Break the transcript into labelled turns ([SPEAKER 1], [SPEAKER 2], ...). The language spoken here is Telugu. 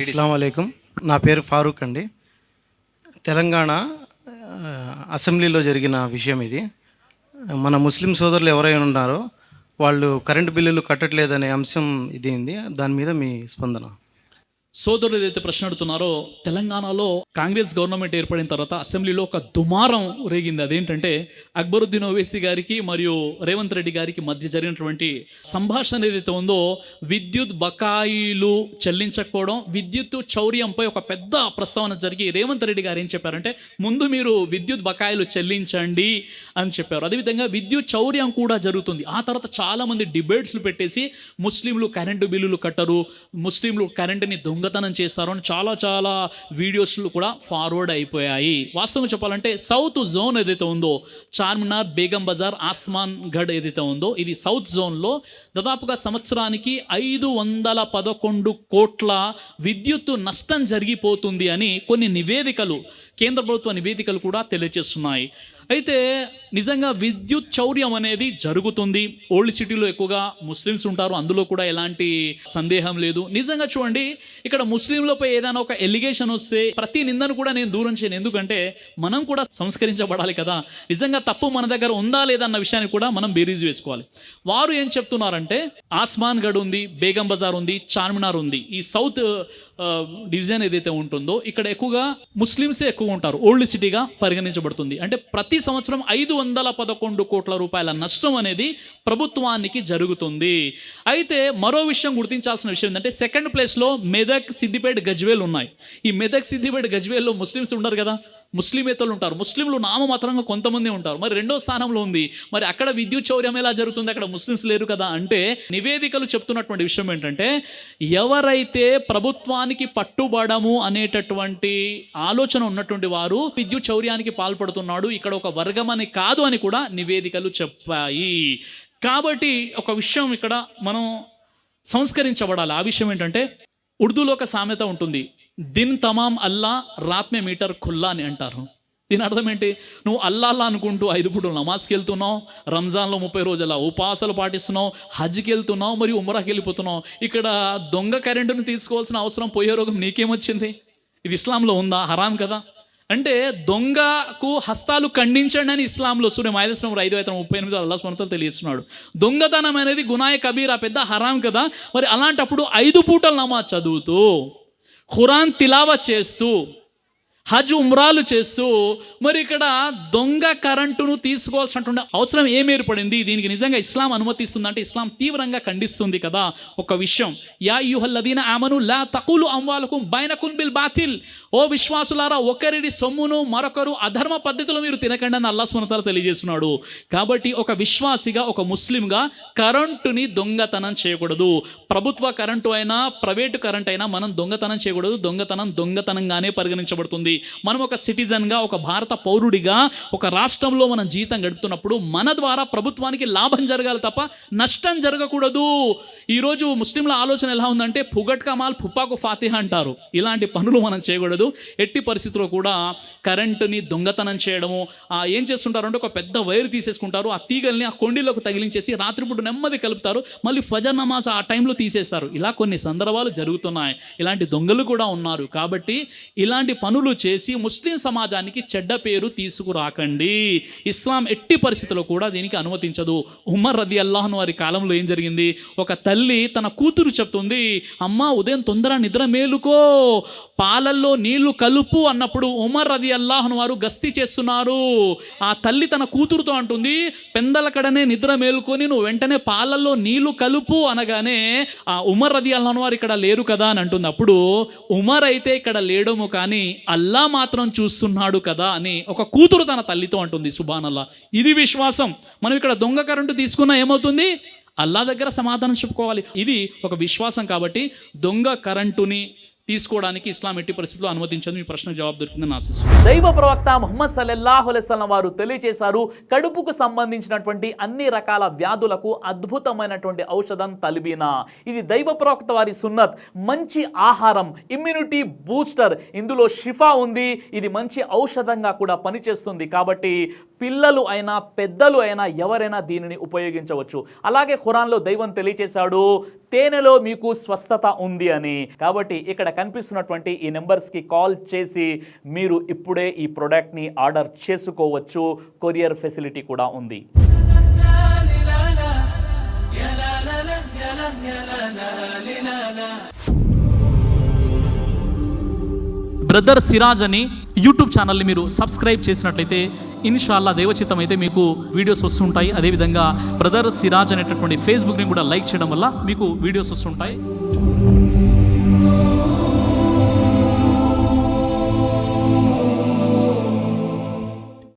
[SPEAKER 1] అస్సలాము అలైకుం. నా పేరు ఫారూక్ అండి. తెలంగాణ అసెంబ్లీలో జరిగిన విషయం ఇది. మన ముస్లిం సోదరులు ఎవరైనా ఉన్నారో వాళ్ళు కరెంటు బిల్లులు కట్టట్లేదనే అంశం ఇదేంది, దాని మీద మీ స్పందన?
[SPEAKER 2] సోదరులు ఏదైతే ప్రశ్న అడుగుతున్నారో, తెలంగాణలో కాంగ్రెస్ గవర్నమెంట్ ఏర్పడిన తర్వాత అసెంబ్లీలో ఒక దుమారం రేగింది. అదేంటంటే అక్బరుద్దీన్ ఓవైసీ గారికి మరియు రేవంత్ రెడ్డి గారికి మధ్య జరిగినటువంటి సంభాషణ ఏదైతే ఉందో, విద్యుత్ బకాయిలు చెల్లించకపోవడం, విద్యుత్ చౌర్యంపై ఒక పెద్ద ప్రస్తావన జరిగి రేవంత్ రెడ్డి గారు ఏం చెప్పారంటే, ముందు మీరు విద్యుత్ బకాయిలు చెల్లించండి అని చెప్పారు. అదేవిధంగా విద్యుత్ చౌర్యం కూడా జరుగుతుంది. ఆ తర్వాత చాలామంది డిబేట్స్లు పెట్టేసి ముస్లింలు కరెంటు బిల్లులు కట్టరు, ముస్లింలు కరెంటుని దొంగతనం చేస్తారు అని చాలా వీడియోస్లు కూడా ఫార్వర్డ్ అయిపోయాయి. వాస్తవంగా చెప్పాలంటే సౌత్ జోన్ ఏదైతే ఉందో, చార్మినార్, బేగం బజార్, ఆస్మాన్ గఢ్ ఏదైతే ఉందో, ఇది సౌత్ జోన్లో దాదాపుగా సంవత్సరానికి 511 కోట్ల విద్యుత్ నష్టం జరిగిపోతుంది అని కొన్ని నివేదికలు, కేంద్ర ప్రభుత్వ నివేదికలు కూడా తెలియజేస్తున్నాయి. అయితే నిజంగా విద్యుత్ చౌర్యం అనేది జరుగుతుంది. ఓల్డ్ సిటీలో ఎక్కువగా ముస్లిమ్స్ ఉంటారు, అందులో కూడా ఎలాంటి సందేహం లేదు. నిజంగా చూడండి, ఇక్కడ ముస్లింలపై ఏదైనా ఒక ఎలిగేషన్ వస్తే ప్రతి నిందను కూడా నేను దూరం చేయను. ఎందుకంటే మనం కూడా సంస్కరించబడాలి కదా. నిజంగా తప్పు మన దగ్గర ఉందా లేదా అన్న విషయాన్ని కూడా మనం బేరీజ్ వేసుకోవాలి. వారు ఏం చెప్తున్నారంటే, ఆస్మాన్ గఢ్ ఉంది, బేగం బజార్ ఉంది, చార్మినార్ ఉంది. ఈ సౌత్ డివిజన్ ఏదైతే ఉంటుందో ఇక్కడ ఎక్కువగా ముస్లిమ్సే ఎక్కువ ఉంటారు, ఓల్డ్ సిటీగా పరిగణించబడుతుంది. అంటే ప్రతి సంవత్సరం 511 కోట్ల రూపాయల నష్టం అనేది ప్రభుత్వానికి జరుగుతుంది. అయితే మరో విషయం గుర్తించాల్సిన విషయం ఏంటంటే, సెకండ్ ప్లేస్లో మెదక్, సిద్దిపేట, గజ్వేల్ ఉన్నాయి. ఈ మెదక్, సిద్దిపేట, గజ్వేల్లో ముస్లిమ్స్ ఉండరు కదా, ముస్లిమేతలు ఉంటారు. ముస్లింలు నామమాత్రంగా కొంతమంది ఉంటారు. మరి రెండో స్థానంలో ఉంది. మరి అక్కడ విద్యుత్ చౌర్యం ఎలా జరుగుతుంది, అక్కడ ముస్లిమ్స్ లేరు కదా అంటే, నివేదికలు చెప్తున్నటువంటి విషయం ఏంటంటే, ఎవరైతే ప్రభుత్వానికి పట్టుబడము అనేటటువంటి ఆలోచన ఉన్నటువంటి వారు విద్యుత్ చౌర్యానికి పాల్పడుతున్నాడు, ఇక్కడ ఒక వర్గం అని కాదు అని కూడా నివేదికలు చెప్పాయి. కాబట్టి ఒక విషయం ఇక్కడ మనం సంస్కరించబడాలి. ఆ విషయం ఏంటంటే, ఉర్దూలో ఒక సామెత ఉంటుంది, దిన్ తమాం అల్లా రాత్మే మీటర్ ఖుల్లా అని అంటారు. దీని అర్థం ఏంటి? నువ్వు అల్లా అనుకుంటూ 5 పూటలు నమాజ్కి వెళ్తున్నావు, రంజాన్లో 30 రోజుల ఉపవాసాలు పాటిస్తున్నావు, హజ్కి వెళ్తున్నావు, మరియు ఉమ్రాకి వెళ్ళిపోతున్నావు. ఇక్కడ దొంగ కరెంటును తీసుకోవాల్సిన అవసరం, పోయే రోగం నీకేమొచ్చింది? ఇది ఇస్లాంలో ఉందా? హరాం కదా. అంటే దొంగకు హస్తాలు ఖండించండి అని ఇస్లాంలో సూర్య మాయిదా 5:38 అల్లాహ్ సుబ్హానహు వ తఆలా తెలియజేస్తున్నాడు. దొంగతనం అనేది గునాయ్ కబీరా, పెద్ద హరాం కదా. మరి అలాంటప్పుడు 5 పూటలు నమాజ్ చదువుతూ, ఖురాన్ తిలావత్ చేస్తూ, హజ్ ఉమ్రాలు చేస్తూ, మరి ఇక్కడ దొంగ కరెంటును తీసుకోవాల్సినటువంటి అవసరం ఏం ఏర్పడింది? దీనికి నిజంగా ఇస్లాం అనుమతిస్తుందంటే ఇస్లాం తీవ్రంగా ఖండిస్తుంది కదా. ఒక విషయం, యా అయ్యుహల్లదీన ఆమను లా తఖూలు అమ్వాలకుం బైనకుం బిల్ బాతిల్, ఓ విశ్వాసులారా, ఒకరి సొమ్మును మరొకరు అధర్మ పద్ధతిలో మీరు తినకండి అని అల్లాహ్ సుబ్హానహు వ తఆలా తెలియజేస్తున్నాడు. కాబట్టి ఒక విశ్వాసిగా, ఒక ముస్లింగా కరెంటుని దొంగతనం చేయకూడదు. ప్రభుత్వ కరెంటు అయినా ప్రైవేటు కరెంట్ అయినా మనం దొంగతనం చేయకూడదు. దొంగతనంగానే పరిగణించబడుతుంది. మనం ఒక సిటిజన్గా, ఒక భారత పౌరుడిగా, ఒక రాష్ట్రంలో మనం జీవితం గడుపుతున్నప్పుడు మన ద్వారా ప్రభుత్వానికి లాభం జరగాలి తప్ప నష్టం జరగకూడదు. ఈరోజు ముస్లింల ఆలోచన ఎలా ఉందంటే, ఫుగట్ కమాల్ ఫుప్పాకు ఫాతిహా అంటారు. ఇలాంటి పనులు మనం చేయకూడదు. ఎట్టి పరిస్థితుల్లో కూడా కరెంటుని దొంగతనం చేయడము, ఏం చేస్తుంటారు అంటే, ఒక పెద్ద వైర్ తీసేసుకుంటారు, ఆ తీగల్ని ఆ కొండిలోకి తగిలించేసి రాత్రిపూట నెమ్మది కలుపుతారు, మళ్ళీ ఫజర్ నమాజ్ ఆ టైంలో తీసేస్తారు. ఇలా కొన్ని సందర్భాలు జరుగుతున్నాయి. ఇలాంటి దొంగలు కూడా ఉన్నారు. కాబట్టి ఇలాంటి పనులు చేసి ముస్లిం సమాజానికి చెడ్డ పేరు తీసుకురాకండి. ఇస్లాం ఎట్టి పరిస్థితుల్లో కూడా దీనికి అనుమతించదు. ఉమర్ రదియల్లాహు అన్హు వారి కాలంలో ఏం జరిగింది, ఒక తల్లి తన కూతురు చెప్తుంది, అమ్మ ఉదయం తొందర నిద్ర మేలుకో, పాలల్లో నీళ్లు కలుపు అన్నప్పుడు ఉమర్ రదియల్లాహు అన్హు వారు గస్తీ చేస్తున్నారు. ఆ తల్లి తన కూతురుతో అంటుంది, పెందల కడనే నిద్ర మేలుకొని నువ్వు వెంటనే పాలల్లో నీళ్లు కలుపు అనగానే ఆ ఉమర్ రదియల్లాహు అన్హు వారు ఇక్కడ లేరు కదా అని అంటుంది. అప్పుడు ఉమర్ అయితే ఇక్కడ లేడము, కానీ అల్లా మాత్రం చూస్తున్నాడు కదా అని ఒక కూతురు తన తల్లితో అంటుంది. సుబ్హానల్లాహ్. ఇది విశ్వాసం. మనం ఇక్కడ దొంగ కరెంటు తీసుకున్నా ఏమవుతుంది? అల్లా దగ్గర సమాధానం చెప్పుకోవాలి. ఇది ఒక విశ్వాసం. కాబట్టి దొంగ కరెంటుని తీసుకోవడానికి ఇస్లాం ఎట్టి పరిస్థితుల్లో అనుమతించదు. మీ ప్రశ్నకు జవాబు దొరికిందని ఆశిస్తున్నాను.
[SPEAKER 3] దైవ ప్రవక్త ముహమ్మద్ సల్లల్లాహు అలైహి వసల్లం వారు తెలియజేశారు, కడుపుకు సంబంధించినటువంటి అన్ని రకాల వ్యాధులకు అద్భుతమైనటువంటి ఔషధం తల్బీనా. ఇది దైవ ప్రవక్త వారి సున్నత్. మంచి ఆహారం, ఇమ్యూనిటీ బూస్టర్, ఇందులో షిఫా ఉంది. ఇది మంచి ఔషధంగా కూడా పనిచేస్తుంది. కాబట్టి పిల్లలు అయినా పెద్దలు అయినా ఎవరైనా దీనిని ఉపయోగించవచ్చు. అలాగే ఖురాన్లో దైవం తెలియజేశాడు, తేనెలో మీకు స్వస్థత ఉంది అని. కాబట్టి ఇక్కడ కనిపిస్తున్నటువంటి ఈ నెంబర్స్కి కాల్ చేసి మీరు ఇప్పుడే ఈ ప్రోడక్ట్ని ఆర్డర్ చేసుకోవచ్చు. కొరియర్ ఫెసిలిటీ కూడా ఉంది.
[SPEAKER 2] బ్రదర్ సిరాజ్ అని యూట్యూబ్ ఛానల్ని మీరు సబ్స్క్రైబ్ చేసినట్లయితే ఇన్షాల్లా దేవచిత్తం అయితే మీకు వీడియోస్ వస్తుంటాయి. అదేవిధంగా బ్రదర్ సిరాజ్ అనేటటువంటి ఫేస్బుక్ని కూడా లైక్ చేయడం వల్ల మీకు వీడియోస్ వస్తుంటాయి.